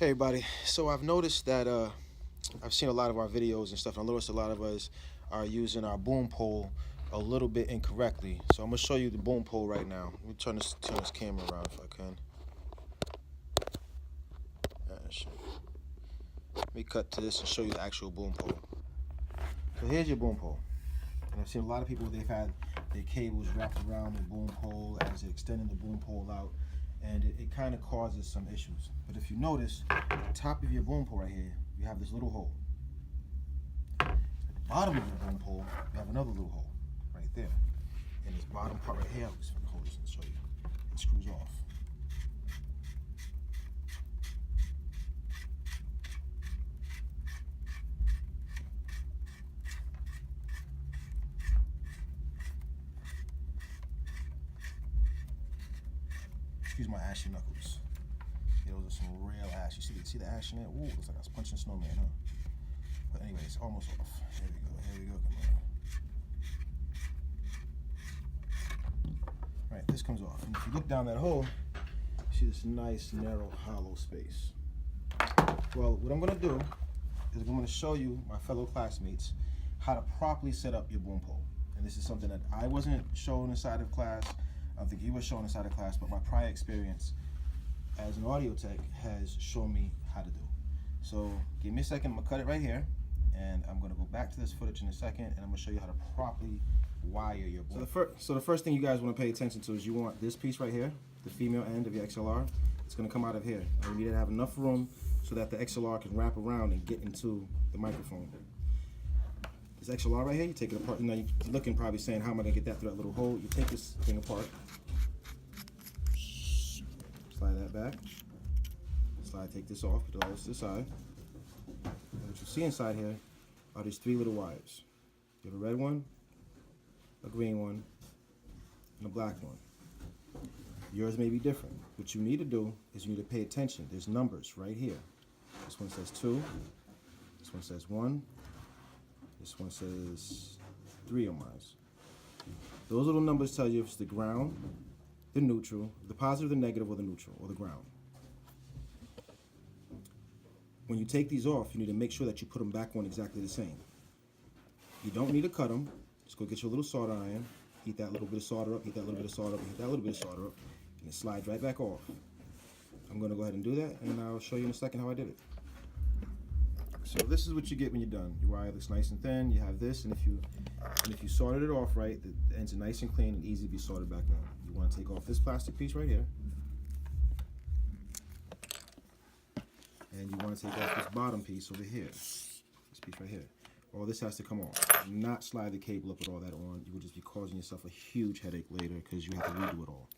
Hey everybody, so I've noticed that I've seen a lot of our videos and stuff, and I noticed a lot of us are using our boom pole a little bit incorrectly. So I'm gonna show you the boom pole right now. Let me turn this camera around if I can. Let me cut to this and show you the actual boom pole. So here's your boom pole, and I've seen a lot of people, they've had their cables wrapped around the boom pole as they're extending the boom pole out, and it kind of causes some issues. But if you notice, at the top of your boom pole right here, you have this little hole. At the bottom of your boom pole, you have another little hole right there. And this bottom part right here, I'm just gonna hold this and show you. It screws off. Excuse my ashy knuckles. Yeah, those are some real ash. You see the ash in there? Ooh, looks like I was punching a snowman, huh? But anyway, it's almost off. Here we go, come on. All right, this comes off. And if you look down that hole, you see this nice, narrow, hollow space. Well, what I'm gonna do is I'm gonna show you, my fellow classmates, how to properly set up your boom pole. And this is something that I wasn't shown inside of class. I don't think you were shown inside of class, but my prior experience as an audio tech has shown me how to do. So give me a second, I'm gonna cut it right here, and I'm gonna go back to this footage in a second, and I'm gonna show you how to properly wire your boom. So the first thing you guys wanna pay attention to is you want this piece right here, the female end of your XLR. It's gonna come out of here. And you need to have enough room so that the XLR can wrap around and get into the microphone. This XLR right here, you take it apart. Now you're looking, probably saying, how am I gonna get that through that little hole? You take this thing apart, slide that back, take this off, put all this to the side. And what you see inside here are these three little wires. You have a red one, a green one, and a black one. Yours may be different. What you need to do is you need to pay attention. There's numbers right here. This one says 2, this one says 1, this one says 3 on mine. Those little numbers tell you if it's the ground, the neutral, the positive, the negative, or the neutral, or the ground. When you take these off, you need to make sure that you put them back on exactly the same. You don't need to cut them. Just go get your little solder iron, heat that little bit of solder up, heat that little bit of solder up, heat that little bit of solder up, and it slides right back off. I'm going to go ahead and do that, and I'll show you in a second how I did it. So this is what you get when you're done. Your wire looks nice and thin. You have this, and if you soldered it off right, the ends are nice and clean and easy to be soldered back on. You want to take off this plastic piece right here, and you want to take off this bottom piece over here, this piece right here. All this has to come off. Do not slide the cable up with all that on. You will just be causing yourself a huge headache later because you have to redo it all.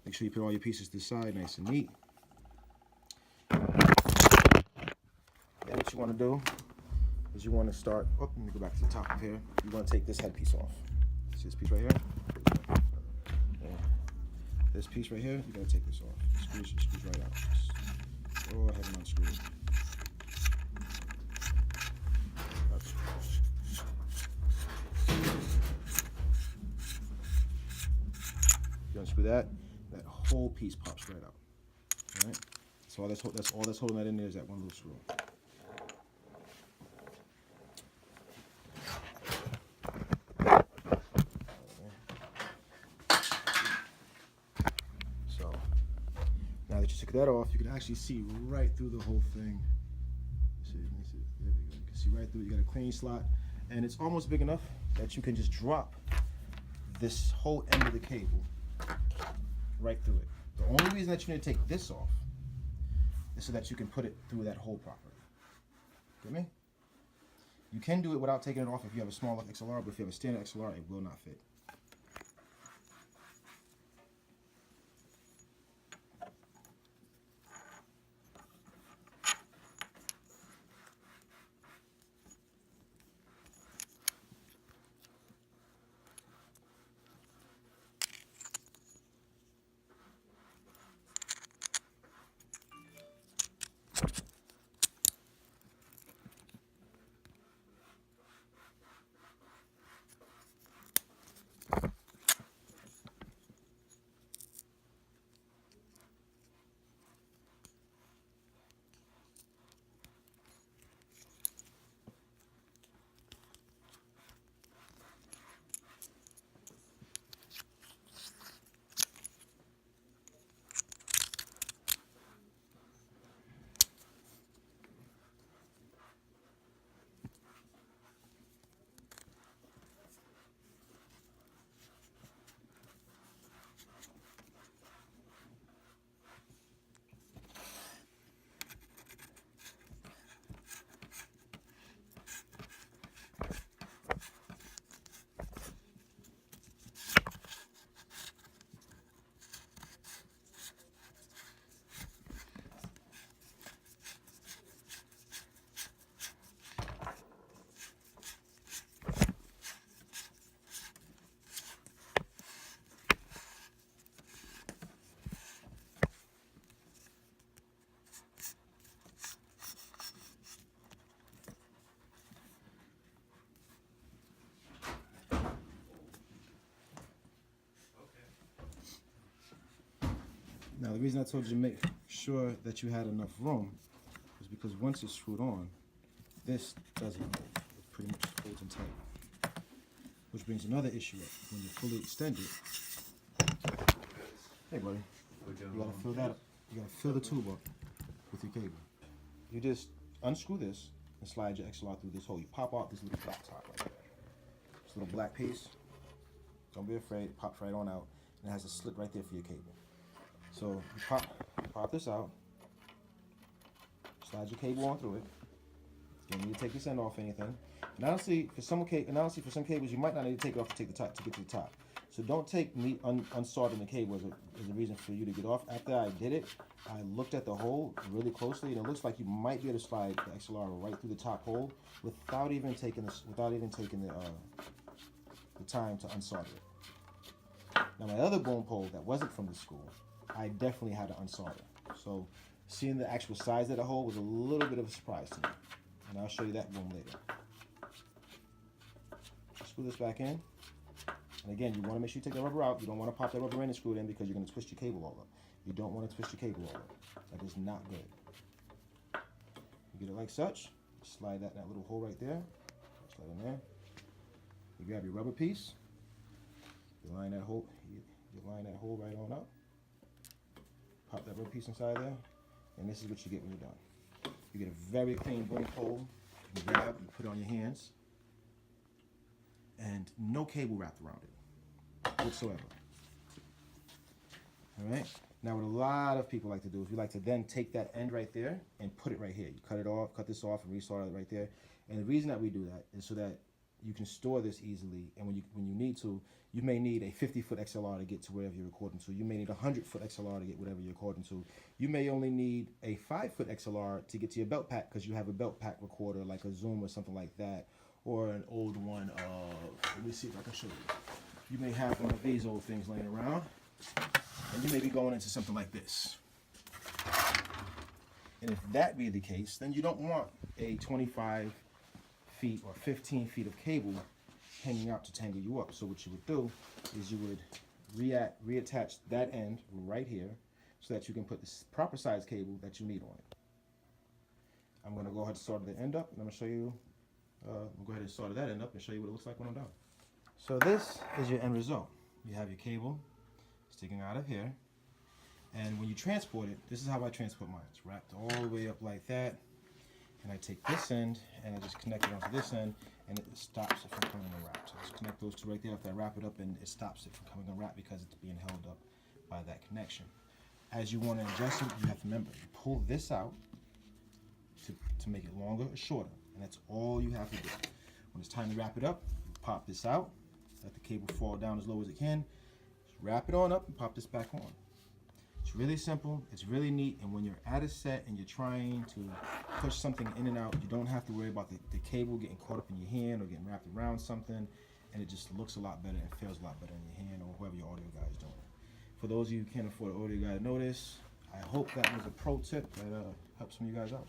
Make sure you put all your pieces to the side nice and neat. And what you want to do is you want to start, oh, let me go back to the top of here. You want to take this headpiece off. See this piece right here? Yeah. This piece right here, you're going to take this off. Screws right out. Just go ahead and unscrew it. You unscrew that, that whole piece pops right out. All right? So that's all that's holding that in there is that one little screw. So now that you took that off, you can actually see right through the whole thing. See, there we go. You can see right through it. You got a clean slot, and it's almost big enough that you can just drop this whole end of the cable right through it. The only reason that you need to take this off is so that you can put it through that hole properly. Get me? You can do it without taking it off if you have a smaller XLR, but if you have a standard XLR, it will not fit. the reason I told you to make sure that you had enough room is because once it's screwed on, this doesn't hold. It pretty much holds in tight. Which brings another issue up. When you fully extend it, hey buddy, you gotta fill that up. You gotta fill the tube up with your cable. You just unscrew this and slide your XLR through this hole. You pop out this little black top right there. This little black piece. Don't be afraid, it pops right on out. And it has a slit right there for your cable. So you pop this out, slide your cable on through it. You don't need to take this end off or anything. And honestly, for some cables, you might not need to take it off to get to the top. So don't take me unsoldering the cable as a reason for you to get off. After I did it, I looked at the hole really closely, and it looks like you might be able to slide the XLR right through the top hole without even taking the time to unsolder it. Now my other boom pole that wasn't from the school, I definitely had to unsolder. So seeing the actual size of the hole was a little bit of a surprise to me, and I'll show you that boom later. Screw this back in. And again, you want to make sure you take the rubber out. You don't want to pop that rubber in and screw it in because you're going to twist your cable all up. You don't want to twist your cable all up. That is not good. You get it like such. Slide that in that little hole right there. Slide in there. You grab your rubber piece. You line that hole. You line that hole right on up. Pop that rubber piece inside there. And this is what you get when you're done. You get a very clean boom pole. You can grab and put it on your hands. And no cable wrapped around it whatsoever. All right. Now, what a lot of people like to do is we like to then take that end right there and put it right here. You cut it off, cut this off, and resolder it right there. And the reason that we do that is so that you can store this easily. And when you need to, you may need a 50-foot XLR to get to wherever you're recording to. You may need a 100-foot XLR to get whatever you're recording to. You may only need a 5-foot XLR to get to your belt pack because you have a belt pack recorder like a Zoom or something like that. Or an old one let me see if I can show you. You may have one of these old things laying around, and you may be going into something like this. And if that be the case, then you don't want a 25 feet or 15 feet of cable hanging out to tangle you up. So what you would do is you would reattach that end right here so that you can put the proper size cable that you need on it. I'm going to go ahead and solder the end up, and I'm going to show you. We'll go ahead and solder that end up and show you what it looks like when I'm done. So this is your end result. You have your cable sticking out of here. And when you transport it, this is how I transport mine. It's wrapped all the way up like that. And I take this end and I just connect it onto this end, and it stops it from coming unwrapped. So just connect those two right there. After I wrap it up, and it stops it from coming unwrapped because it's being held up by that connection. As you want to adjust it, you have to remember, you pull this out to make it longer or shorter. And that's all you have to do. When it's time to wrap it up, you pop this out, let the cable fall down as low as it can, just wrap it on up and pop this back on. It's really simple, it's really neat, and when you're at a set and you're trying to push something in and out, you don't have to worry about the cable getting caught up in your hand or getting wrapped around something, and it just looks a lot better and feels a lot better in your hand or whoever your audio guy is doing. For those of you who can't afford an audio guy to know this, I hope that was a pro tip that helps some of you guys out.